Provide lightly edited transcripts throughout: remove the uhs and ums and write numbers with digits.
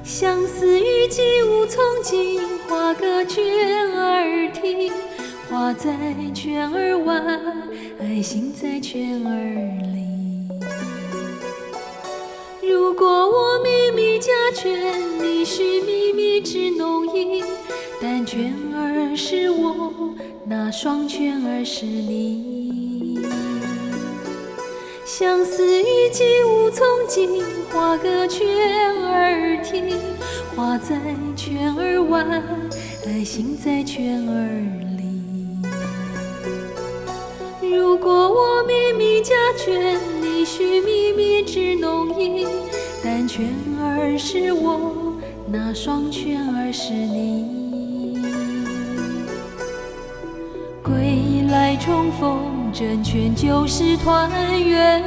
相思雨季无从尽，画个卷儿停。花在卷儿外，爱心在卷儿里。如果我秘密加卷，你须秘密织弄衣。但卷儿是我，那双卷儿是你。相思雨季无从尽，画个卷儿停。花在卷儿外，爱心在卷儿里。如果我秘密加卷，你须秘密织弄衣。但卷儿是我，那双卷儿是你。归来重逢，整卷就是团圆。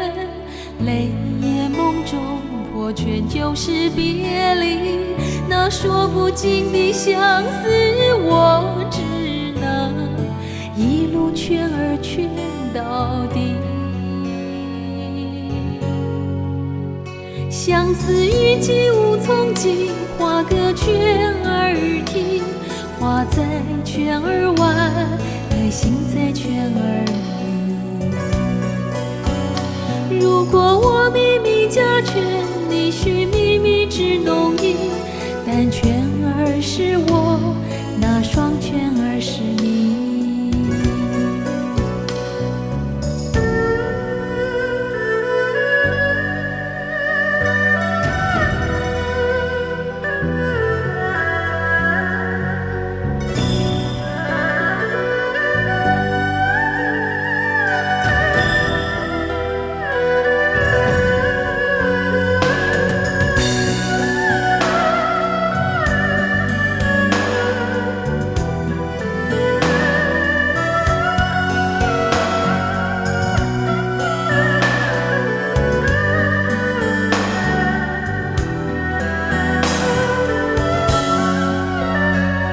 泪眼梦中，破卷就是别离。那说不尽的相思，我只能一路圈儿圈到底。相思雨季无从尽，画个卷儿停。花在卷儿外，爱心在卷儿里。如果我秘密加卷，你须秘密织弄衣。但卷儿是我，那双卷儿是你。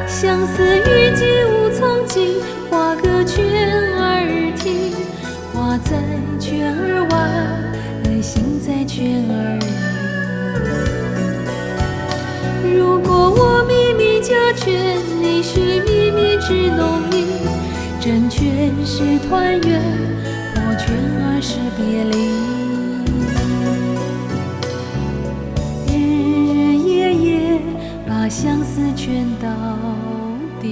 相思雨季无从尽，画个卷儿停。花在卷儿外，爱心在卷儿里。如果我秘密加卷，你须秘密织弄衣。整卷是团圆，破卷儿是别离。日日夜夜，把相思卷到底。